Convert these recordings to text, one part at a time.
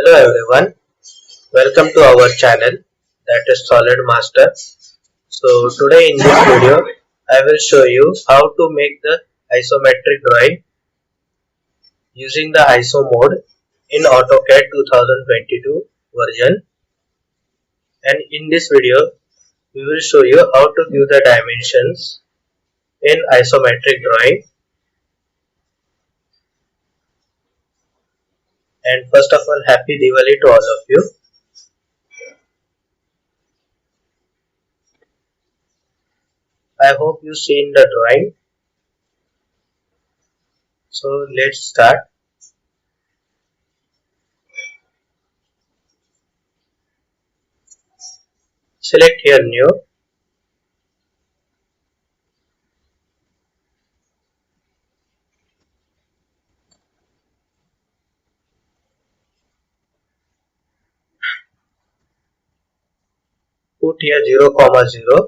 Hello everyone, welcome to our channel, that is Solid Master. So today in this video I will show you how to make the isometric drawing using the ISO mode in AutoCAD 2022 version, and in this video we will show you how to give the dimensions in isometric drawing. And first of all, happy Diwali to all of you. I hope you seen the drawing. So let's start. Select here new. Put here 0, 0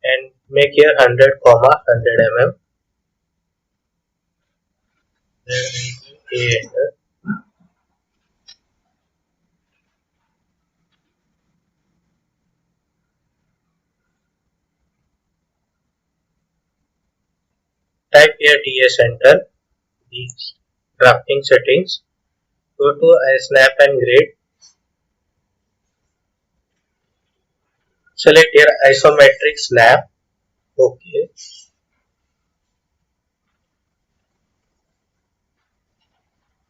and make here 100, 100 mm. Then enter. Type here TS enter. These drafting settings. Go to snap and grade. Select here isometric snap. OK.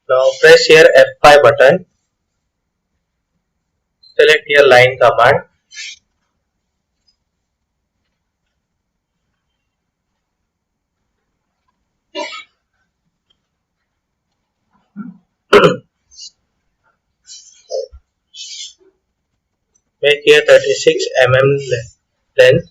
Now press here F5 button. Select here line command. Make here 36 mm length.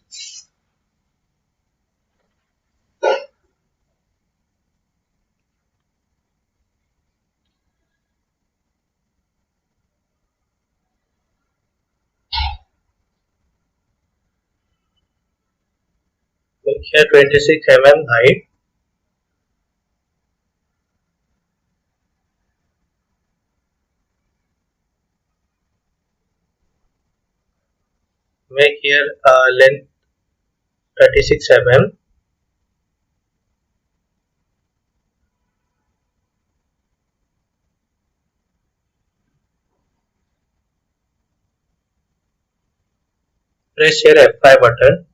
Make here 26 mm height. Make here length 36 mm. Press here F5 button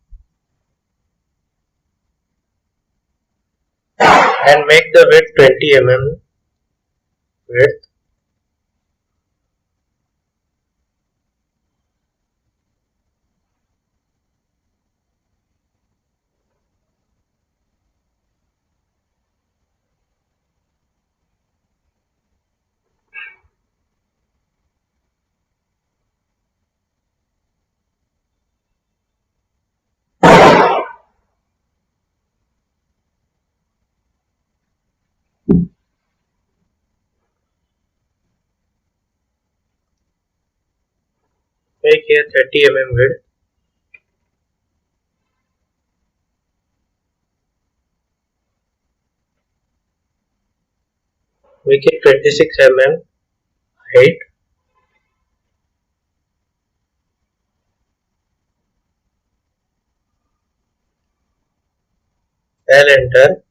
and make the width 20 mm width. Make here 30 mm width. Make it 26 mm height. L enter.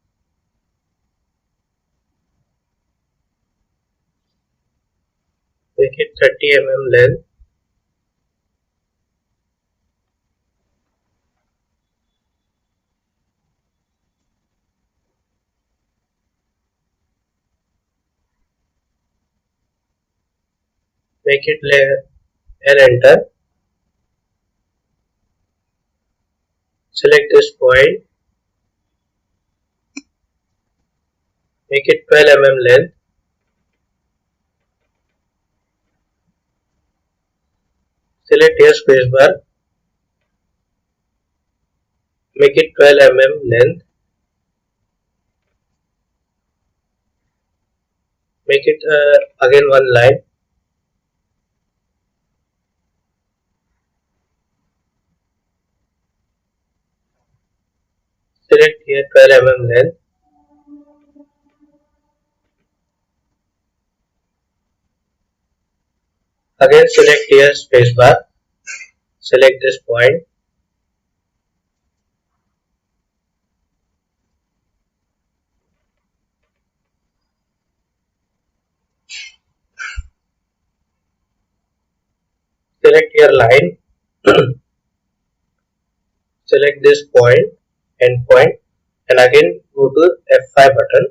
Make it 30 mm length. Make it L enter. Select this point. Make it 12 mm length. Select here spacebar. Make it 12 mm length. Make it again one line. Select here 12 mm length. Again select here spacebar, select this point, select your line, select this point, end point, and again go to F5 button,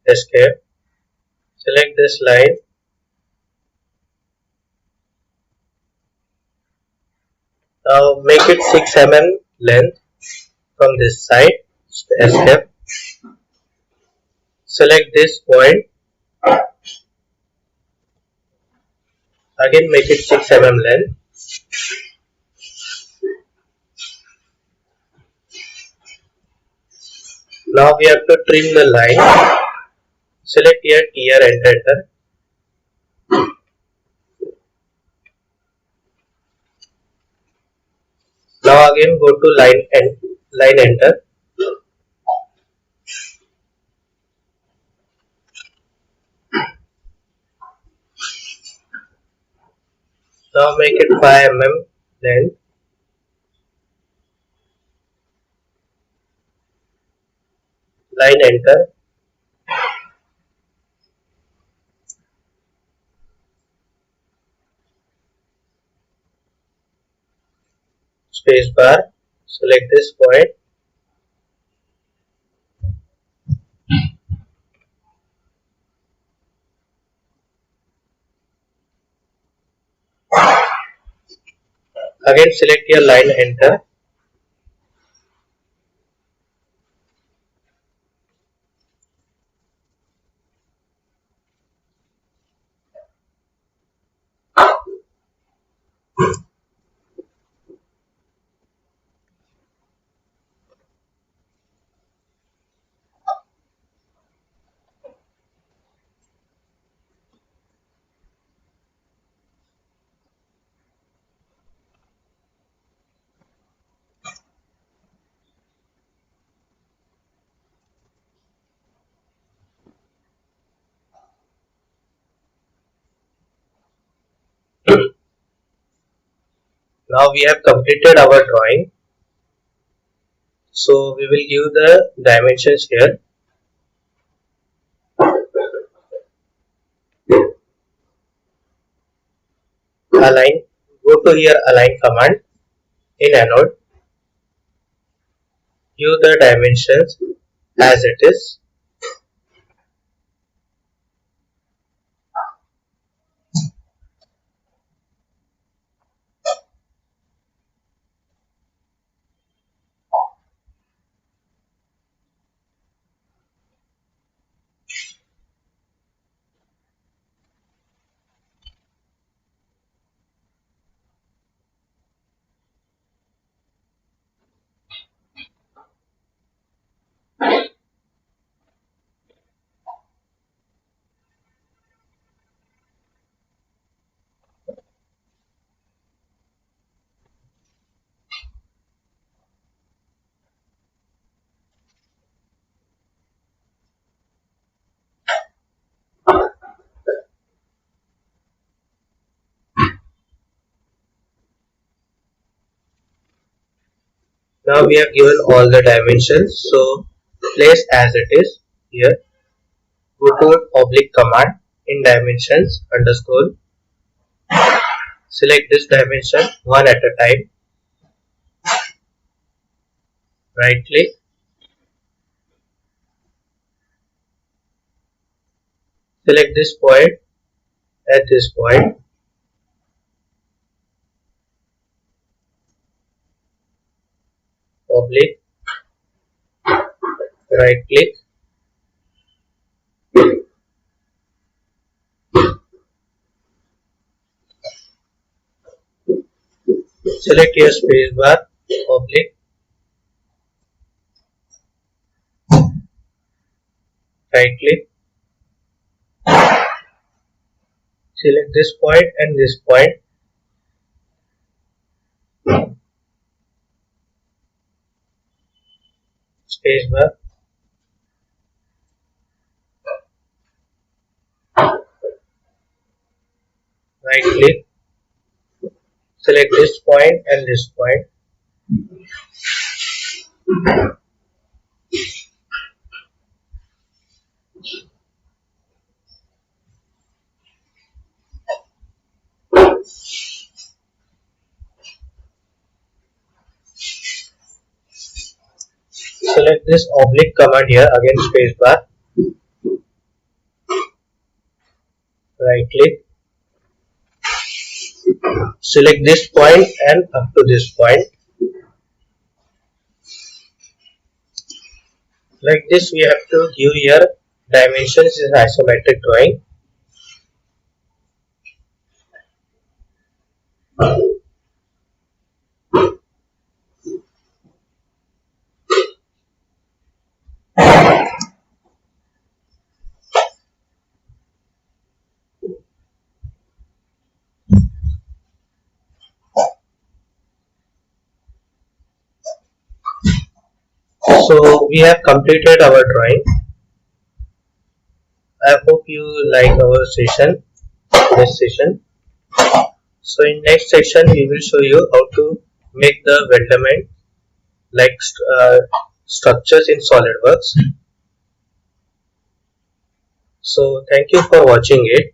escape, select this line, now make it 6 mm length from this side, escape, select this point, again make it 6 mm length, now we have to trim the line, select here tier, enter, now again go to line and line, enter, now make it 5 mm length, line, enter, spacebar, select this point, again select your line, enter, now we have completed our drawing. So we will give the dimensions here, align, go to here align command in anode, give the dimensions as it is, now we have given all the dimensions, so place as it is here, go to oblique command in dimensions underscore, select this dimension one at a time, right click, select this point at this point, oblique, right click, select your spacebar, oblique, right click, select this point and this point, spacebar, right click, select this point and this point. Select this oblique command here, again spacebar, right click, select this point and up to this point. Like this we have to give here dimensions in isometric drawing. So we have completed our drawing. I hope you like our session, this session. So in next section we will show you how to make the weldment like structures in SolidWorks. So thank you for watching it.